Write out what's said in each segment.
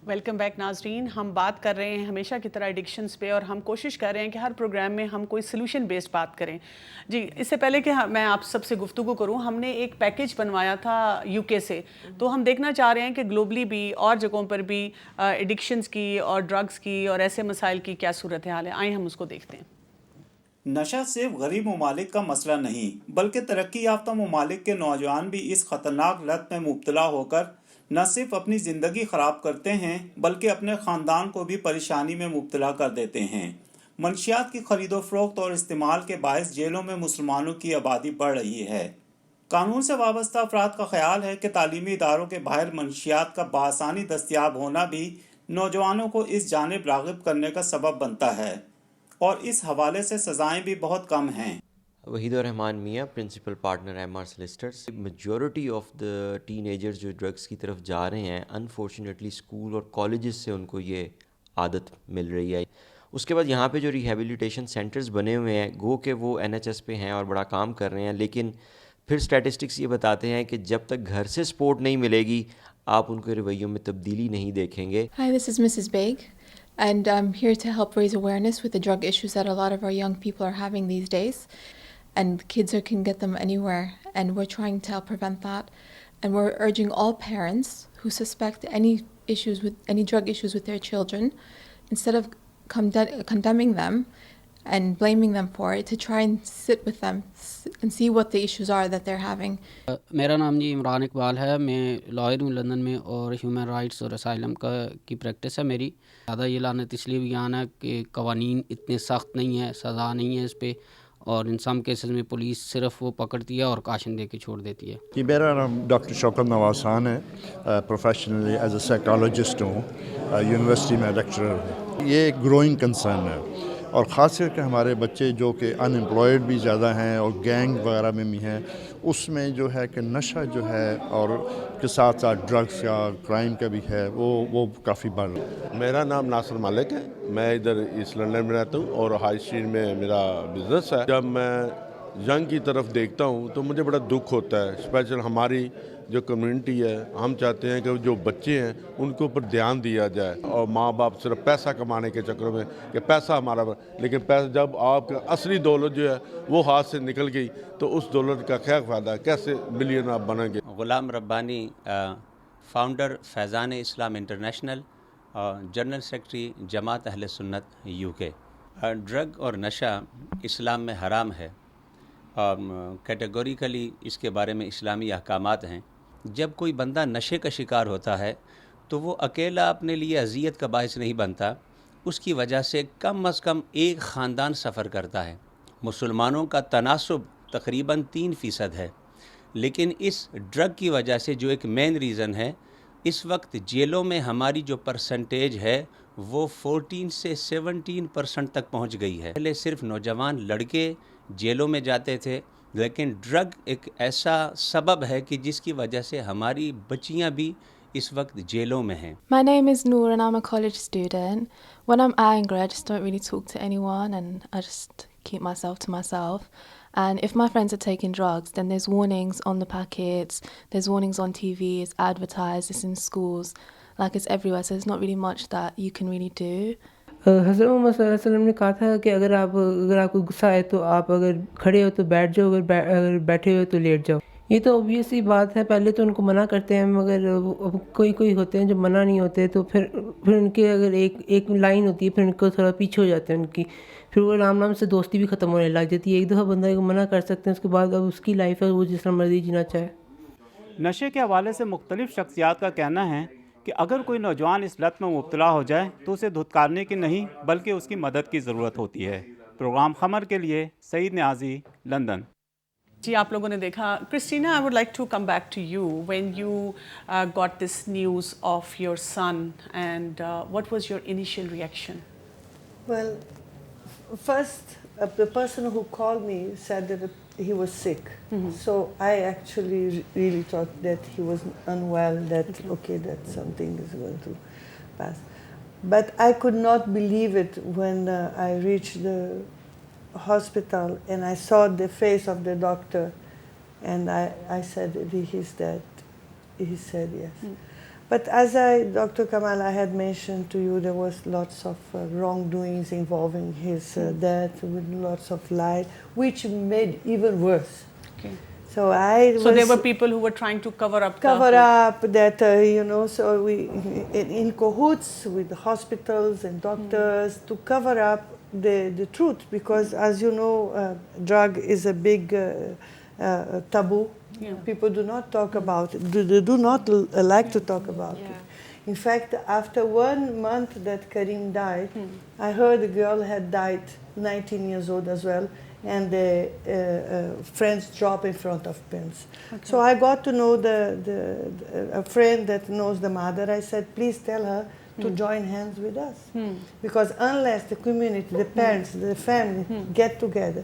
Welcome back ناظرین. ہم بات کر رہے ہیں ہمیشہ کی طرح ایڈکشنز پہ، اور ہم کوشش کر رہے ہیں کہ ہر پروگرام میں ہم کوئی سلوشن بیسڈ بات کریں. جی، اس سے پہلے کہ میں آپ سب سے گفتگو کروں، ہم نے ایک پیکیج بنوایا تھا یو کے سے، تو ہم دیکھنا چاہ رہے ہیں کہ گلوبلی بھی اور جگہوں پر بھی ایڈکشنز کی اور ڈرگز کی اور ایسے مسائل کی کیا صورتحال ہے. آئیں ہم اس کو دیکھتے ہیں. نشہ صرف غریب ممالک کا مسئلہ نہیں، بلکہ ترقی یافتہ ممالک کے نوجوان بھی اس خطرناک لت میں مبتلا ہو کر نہ صرف اپنی زندگی خراب کرتے ہیں بلکہ اپنے خاندان کو بھی پریشانی میں مبتلا کر دیتے ہیں. منشیات کی خرید و فروخت اور استعمال کے باعث جیلوں میں مسلمانوں کی آبادی بڑھ رہی ہے. قانون سے وابستہ افراد کا خیال ہے کہ تعلیمی اداروں کے باہر منشیات کا بآسانی دستیاب ہونا بھی نوجوانوں کو اس جانب راغب کرنے کا سبب بنتا ہے، اور اس حوالے سے سزائیں بھی بہت کم ہیں. Waheed ur-Rahman Mian, principal partner M R solicitors. Majority of the teenagers جو ڈرگس کی طرف جا رہے ہیں، انفارچونیٹلی اسکول اور کالجز سے ان کو یہ عادت مل رہی ہے. اس کے بعد یہاں پہ جو ریہیبلیٹیشن سینٹرز بنے ہوئے ہیں، گو کہ وہ این ایچ ایس پہ ہیں اور بڑا کام کر رہے ہیں، لیکن پھر اسٹیٹسٹکس یہ بتاتے ہیں کہ جب تک گھر سے سپورٹ نہیں ملے گی، آپ ان کے رویوں میں تبدیلی نہیں دیکھیں گے. Hi, this is Mrs. Baig, and I'm here to help raise awareness with the drug issues that a lot of our young people are having these days. And kids can get them anywhere, and we're trying to help prevent that. And we're urging all parents who suspect any drug issues with their children, instead of condemning them and blaming them for it, to try and sit with them and see what the issues are that they're having. میرا نام جی عمران اقبال ہے. میں lawyer ہوں London میں، اور human rights اور asylum کی practice ہے میری. زیادہ یہ لانت اس لیے بھی آنا کہ قوانین اتنے سخت نہیں ہیں، سزا نہیں ہے اس پہ، اور ان سم کیسز میں پولیس صرف وہ پکڑتی ہے اور کاشن دے کے چھوڑ دیتی ہے. جی، میرا نام ڈاکٹر شوکت نواز خان ہے. پروفیشنلی ایز اے سائیکالوجسٹ ہوں، یونیورسٹی میں لیکچرر ہوں. یہ ایک گروئنگ کنسرن ہے، اور خاص کر کے ہمارے بچے جو کہ ان امپلائڈ بھی زیادہ ہیں اور گینگ وغیرہ میں بھی ہیں، اس میں جو ہے کہ نشہ جو ہے اور کے ساتھ ساتھ ڈرگس کا کرائم کا بھی ہے، وہ کافی بڑھ رہا ہے. میرا نام ناصر مالک ہے. میں ادھر ایسٹ لنڈن میں رہتا ہوں اور ہائی اسٹریٹ میں میرا بزنس ہے. جب میں ینگ کی طرف دیکھتا ہوں تو مجھے بڑا دکھ ہوتا ہے. اسپیشل ہماری جو کمیونٹی ہے، ہم چاہتے ہیں کہ جو بچے ہیں ان کے اوپر دھیان دیا جائے، اور ماں باپ صرف پیسہ کمانے کے چکر میں کہ پیسہ ہمارا، لیکن پیسہ جب آپ کا اصلی دولت جو ہے وہ ہاتھ سے نکل گئی تو اس دولت کا کیا فائدہ، کیسے ملین آپ بنیں گے. غلام ربانی، فاؤنڈر فیضان اسلام انٹرنیشنل، جنرل سیکرٹری جماعت اہل سنت یو کے. ڈرگ اور نشہ اسلام میں حرام ہے، اور کیٹیگوریکلی اس کے بارے میں اسلامی احکامات ہیں. جب کوئی بندہ نشے کا شکار ہوتا ہے تو وہ اکیلا اپنے لیے اذیت کا باعث نہیں بنتا، اس کی وجہ سے کم از کم ایک خاندان سفر کرتا ہے. مسلمانوں کا تناسب تقریباً 3% ہے، لیکن اس ڈرگ کی وجہ سے جو ایک مین ریزن ہے، اس وقت جیلوں میں ہماری جو پرسنٹیج ہے وہ 14 سے 17% تک پہنچ گئی ہے. پہلے صرف نوجوان لڑکے جیلوں میں جاتے تھے، لیکن ڈرگ ایک ایسا سبب ہے کہ جس کی وجہ سے ہماری بچیاں بھی اس وقت جیلوں میں ہیں. My name is Noor and I'm a college student. When I'm angry, I just don't really talk to anyone and I just keep myself to myself. And if my friends are taking drugs, then there's warnings on the packets, there's warnings on TV, it's advertised, it's in schools, like it's everywhere, so there's not really much that you can really do. حضرت محمد صلی اللہ علیہ وسلم نے کہا تھا کہ اگر آپ کو غصہ آئے تو آپ اگر کھڑے ہو تو بیٹھ جاؤ، اگر بیٹھے ہوئے تو لیٹ جاؤ. یہ تو obvious سی بات ہے، پہلے تو ان کو منع کرتے ہیں، مگر کوئی ہوتے ہیں جو منع نہیں ہوتے، تو پھر ان کے اگر ایک لائن ہوتی ہے، پھر ان کو تھوڑا پیچھے ہو جاتے ہیں ان کی، پھر وہ رام سے دوستی بھی ختم ہونے لگ جاتی ہے. ایک دفعہ بندہ کو منع کر سکتے ہیں، اس کے بعد اب اس کی لائف ہے، وہ جس طرح مرضی جینا چاہے. نشے کے حوالے سے مختلف شخصیات کا کہنا ہے کہ اگر کوئی نوجوان اس لت میں مبتلا ہو جائے تو اسے دھتکارنے کی نہیں بلکہ اس کی مدد کی ضرورت ہوتی ہے. پروگرام خمر کے لیے سعید نیازی، لندن. جی، آپ لوگوں نے دیکھا. Christina, I would like to come back to you. When you got this news of your son and what was your initial reaction? Well, first, the person who called me said that he was sick. So I actually really thought that he was unwell, that that something is going to pass. But I could not believe it when I reached the hospital and I saw the face of the doctor, and I said, he's dead. He said yes. But as Dr. Kamal, I had mentioned to you, there was lots of wrongdoings involving his death, with lots of lies, which made even worse. Okay. So there were people who were trying to cover up that, so we in cahoots with the hospitals and doctors to cover up the truth, because as you know, drug is a big taboo. Yeah. People do not talk about it. They do not like to talk about it. In fact, after 1 month that Karim died, I heard the girl had died, 19 years old as well, and the friends drop in front of pens. Okay. So I got to know a friend that knows the mother. I said, please tell her to join hands with us. Because unless the community, the parents, the family get together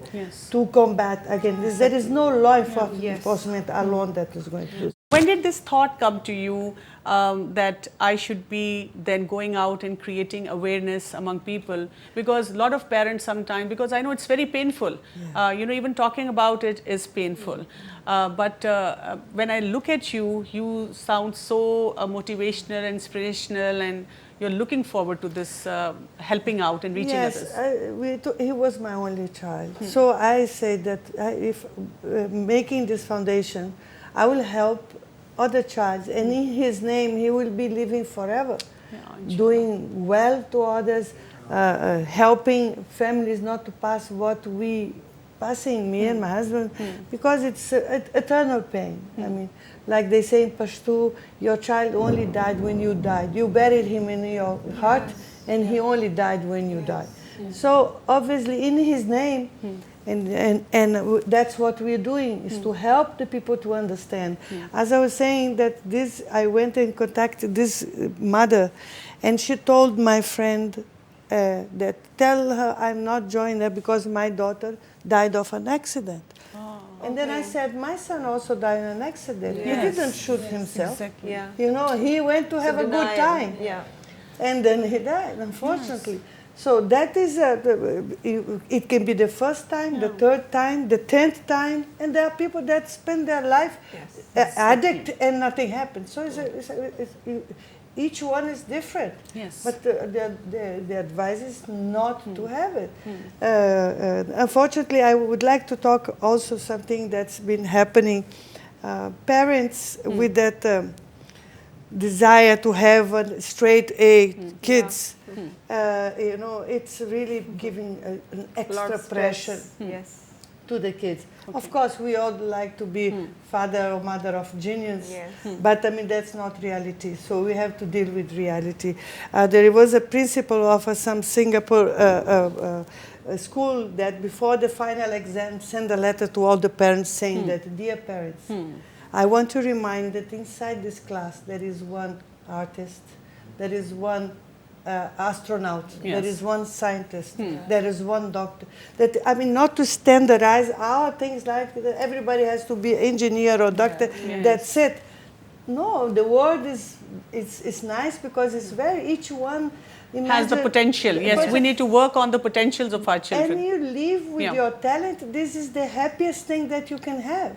to combat against this, there is no law enforcement alone that is going to do. When did this thought come to you that I should be then going out and creating awareness among people? Because a lot of parents sometimes, because I know it's very painful, even talking about it is painful. But when I look at you, you sound so motivational, inspirational, and you're looking forward to this helping out and reaching others. Yes, he was my only child. So I say that if making this foundation, I will help other children, and in his name he will be living forever, doing well to others, helping families not to pass what we passing, me and my husband, because it's eternal pain. I mean, like they say in Pashto, your child only died when you died. You buried him in your heart, and he only died when you died. So obviously in his name, and that's what we're doing, is to help the people to understand. As I was saying that I went and contacted this mother, and she told my friend that tell her I'm not joining her because my daughter died of an accident. And then I said, my son also died in an accident. He didn't shoot himself. Exactly. Yeah. You know, he went to have a good time. Yeah. And then he died, unfortunately. So that is, it can be the first time, the third time, the 10th time, and there are people that spend their life addict and nothing happens. So each one is different. Yes. But the advice is not to have it. Unfortunately, I would like to talk also something that's been happening. Parents with that desire to have a straight A kids, it's really giving an extra pressure to the kids. Of course, we all like to be father or mother of genius, but I mean, that's not reality. So we have to deal with reality. There was a principal of some Singapore school that before the final exam sent a letter to all the parents saying that, dear parents, I want to remind that inside this class there is one artist, there is one astronaut, there is one scientist, there is one doctor. That, I mean, not to standardize our things like that everybody has to be engineer or doctor, that's it. No, the world is nice because it's each one has the potential. Yes, we need to work on the potentials of our children. And you live with your talent. This is the happiest thing that you can have.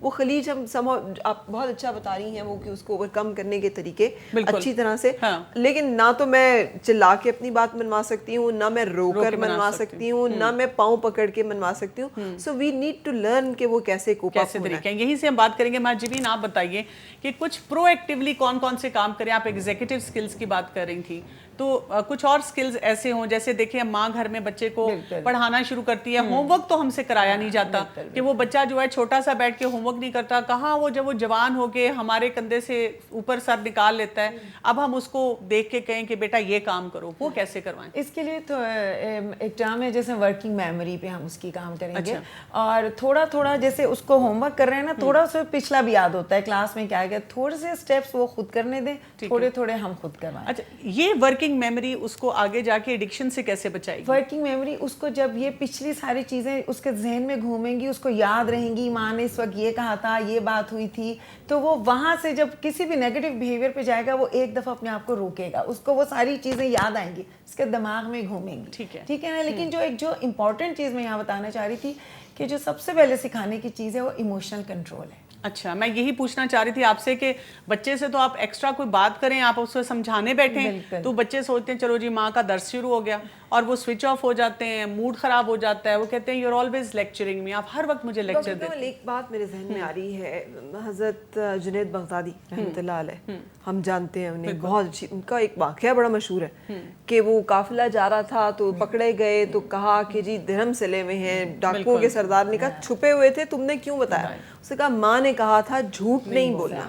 وہ خلیج ہم آپ بہت اچھا بتا رہی ہیں وہ کہ اس کو اوور کم کرنے کے طریقے اچھی طرح سے, لیکن نہ تو میں چلا کے اپنی بات منوا سکتی ہوں, نہ میں رو کر منوا سکتی ہوں, نہ میں پاؤں پکڑ کے منوا سکتی ہوں. سو وی نیڈ ٹو لرن کہ وہ کیسے کوپ اپ ہونا ہے. یہیں سے ہم بات کریں گے. ماجبین آپ بتائیے کہ کچھ پرو ایکٹیولی کون کون سے کام کریں. آپ ایگزیکٹو سکلز کی بات کر رہی تھی, تو کچھ اور سکلز ایسے ہوں جیسے دیکھیں ماں گھر میں بچے کو پڑھانا شروع کرتی ہے, ہوم ورک تو ہم سے کرایا نہیں جاتا کہ وہ بچہ جو ہے چھوٹا سا بیٹھ کے ہوم ورک نہیں کرتا, کہاں وہ جب وہ جوان ہو کے ہمارے کندھے سے اوپر سر نکال لیتا ہے, اب ہم اس کو دیکھ کے کہیں کہ بیٹا یہ کام کرو, وہ کیسے کروائیں؟ اس کے لیے تو ایک ٹرم ہے جیسے ورکنگ میموری پہ ہم اس کی کام کریں گے, اور تھوڑا تھوڑا جیسے اس کو ہوم ورک کر رہے ہیں نا, تھوڑا سا پچھلا بھی یاد ہوتا ہے کلاس میں کیا گیا, تھوڑے سے اسٹیپس وہ خود کرنے دیں, تھوڑے تھوڑے ہم خود کروائیں. اچھا, یہ ورکنگ میموری اس کو آگے جا کے ایڈکشن سے کیسے بچائے گی؟ ورکنگ میموری اس کو جب یہ پچھلی ساری چیزیں اس کے ذہن میں گھومیں گی, اس کو یاد رہیں گی, ماں نے اس وقت یہ کہا تھا, یہ بات ہوئی تھی, تو وہ وہاں سے جب کسی بھی نیگیٹو بیہیویئر پہ جائے گا وہ ایک دفعہ اپنے آپ کو روکے گا, اس کو وہ ساری چیزیں یاد آئیں گی, اس کے دماغ میں گھومیں گی. ٹھیک ہے نا. لیکن جو امپورٹنٹ چیز میں یہاں بتانا چاہ رہی تھی کہ جو سب سے پہلے سکھانے کی چیز ہے وہ ایموشنل کنٹرول ہے. اچھا, میں یہی پوچھنا چاہ رہی تھی آپ سے کہ بچے سے تو آپ ایکسٹرا کوئی بات کریں, آپ اس کو سمجھانے بیٹھیں تو بچے سوچتے ہیں چلو جی ماں کا درس شروع ہو گیا, اور وہ سوئچ آف ہو جاتے ہیں, موڈ خراب ہو جاتا ہے, وہ کہتے ہیں یو آر آلویز لیکچرنگ می, آپ ہر وقت مجھے لیکچر دیتے ہیں. ایک بات میرے ذہن میں آ رہی ہے, حضرت جنید بغدادی رحمۃ اللہ علیہ, ہم جانتے ہیں انہیں بہت اچھی, ان کا ایک واقعہ بڑا مشہور ہے کہ وہ قافلہ جا رہا تھا تو پکڑے گئے, تو کہا کہ جی درہم سلے ہوئے ہیں, ڈاکوؤں کے سردار نے کہا چھپے ہوئے تھے, تم نے کیوں بتایا؟ اس نے کہا ماں نے کہا تھا جھوٹ نہیں بولنا.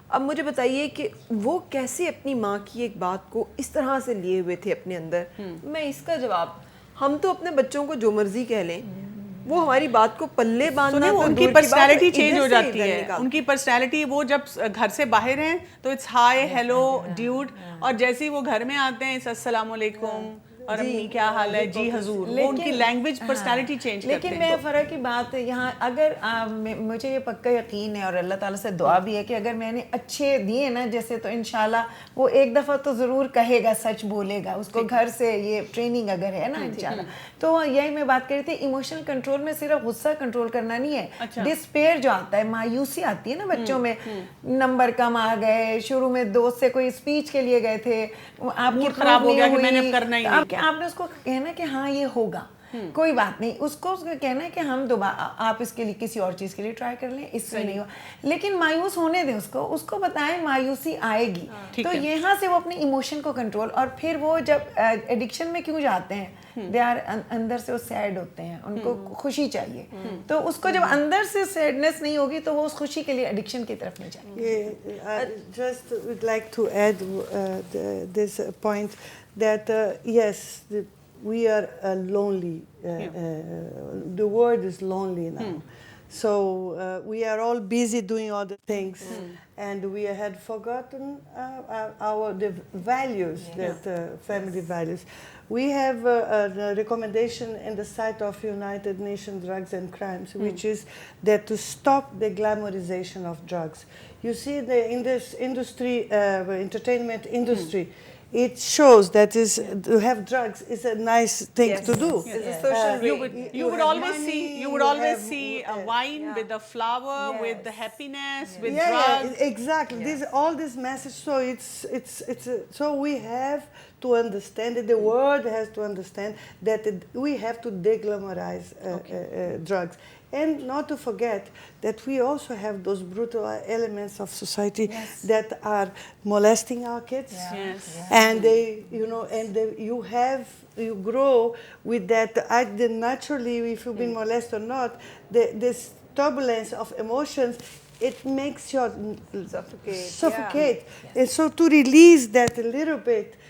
اب مجھے بتائیے کہ وہ کیسے اپنی ماں کی ایک بات کو اس طرح سے لیے ہوئے تھے اپنے اندر. میں اس کا جواب, ہم تو اپنے بچوں کو جو مرضی کہہ لیں, وہ ہماری بات کو پلے باندھنا, ان کی پرسنالٹی چینج ہو جاتی ہے, ان کی پرسنالٹی, وہ جب گھر سے باہر ہیں تو اٹس ہائی ہیلو ڈیوڈ, اور جیسے ہی وہ گھر میں آتے ہیں السلام علیکم اور امی کیا حال ہے, جی حضور, وہ ان کی لینگویج پرسنالٹی چینج کرتے ہیں. لیکن میں فرق کی بات ہے یہاں, اگر مجھے یہ پکا یقین ہے اور اللہ تعالیٰ سے دعا بھی ہے کہ اگر میں نے اچھے دیے نا جیسے, تو انشاءاللہ وہ ایک دفعہ تو ضرور کہے گا, سچ بولے گا, اس کو گھر سے یہ ٹریننگ اگر ہے نا انشاءاللہ. تو یہی میں بات کر رہی تھی, ایموشنل کنٹرول میں صرف غصہ کنٹرول کرنا نہیں ہے, ڈسپیئر جو آتا ہے, مایوسی آتی ہے نا بچوں میں, نمبر کم آ گئے, شروع میں دوست سے کوئی اسپیچ کے لیے گئے تھے, آپ کی خراب ہو گیا کہ میں نے کرنا ہی نہیں, آپ نے اس کو کہنا کہ ہاں یہ ہوگا, کوئی بات نہیں, اس کو کہنا ہے کہ ہم دوبارہ آپ اس کے لیے کسی اور چیز کے لیے ٹرائی کر لیں, اس سے نہیں ہوا, لیکن مایوس ہونے دیں اس کو بتائیں مایوسی آئے گی. تو یہاں سے وہ اپنے ایموشن کو کنٹرول, اور پھر وہ جب ایڈکشن میں کیوں جاتے ہیں, دے آر اندر سے وہ سیڈ ہوتے ہیں, ان کو خوشی چاہیے, تو اس کو جب اندر سے سیڈنس نہیں ہوگی تو وہ اس خوشی کے لیے ایڈکشن کی طرف نہیں جائیں گے. Just would like to add this point that yes, we are lonely. The world is lonely now. So we are all busy doing other things, and we had forgotten the values, that family values. We have a recommendation in the site of United Nations Drugs and Crimes, which is that to stop the glamorization of drugs. You see, in this industry, entertainment industry, it shows that to have drugs is a nice thing to do. It's a social you would always see a wine with a flower, with the happiness, with drugs. Exactly. All this message. So so we have to understand that the world has to understand that we have to deglamorize drugs. And not to forget that we also have those brutal elements of society that are molesting our kids, and you grow with that. Naturally, if you've been molested or not, this turbulence of emotions, it makes you suffocate. And so to release that a little bit,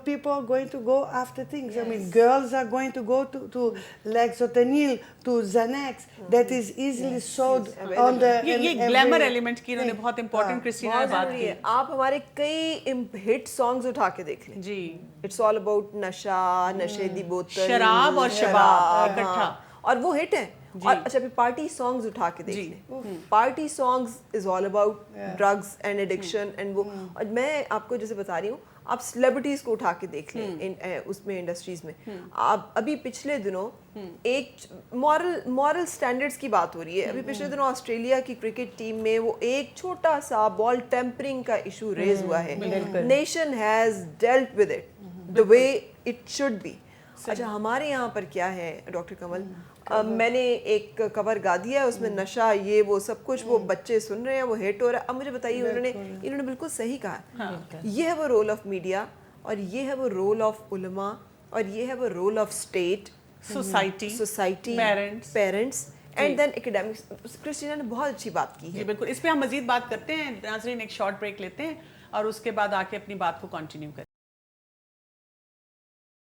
people are going to go after things. I mean, girls are going to go to Lexotanil, to Xanax, that is easily sold on the... یہ glamour element کی انہوں نے بہت important Christina نے بات کی. آپ ہمارے کئی ہٹ سانگز اٹھا کے دیکھ لیں, جی, اٹس آل اباؤٹ نشہ, نشے دی بوتل, شراب اور شباب اکٹھا, اور وہ ہٹ ہیں. اور اچھا پھر پارٹی سانگز اٹھا کے دیکھ لیں, party songs is all about drugs and addiction, and وہ, اور میں آپ کو جیسے بتا رہی ہوں, آپ سیلیبریٹیز کو اٹھا کے دیکھ لیں اس میں انڈسٹریز میں. آپ ابھی پچھلے دنوں ایک مورل سٹینڈرڈز کی بات ہو رہی ہے. ابھی پچھلے دنوں آسٹریلیا کی کرکٹ ٹیم میں وہ ایک چھوٹا سا بال ٹیمپرنگ کا ایشو ریز ہوا ہے. Nation has dealt with it the way it should be. اچھا ہمارے یہاں پر کیا ہے ڈاکٹر کمل, میں نے ایک کور گا دیا ہے, اس میں نشہ یہ وہ سب کچھ, وہ بچے سن رہے ہیں, وہ ہٹ ہو رہا ہے. اب مجھے بتائیے, انہوں نے بالکل صحیح کہا, یہ ہے وہ رول آف میڈیا, اور یہ ہے وہ رول آف علماء, اور یہ ہے وہ role of state, society, parents and then academics. Christina نے بہت اچھی بات کی ہے. بالکل, اس پہ ہم مزید بات کرتے ہیں. ناظرین ایک شارٹ بریک لیتے ہیں اور اس کے بعد آ کے اپنی بات کو کنٹینیو کریں.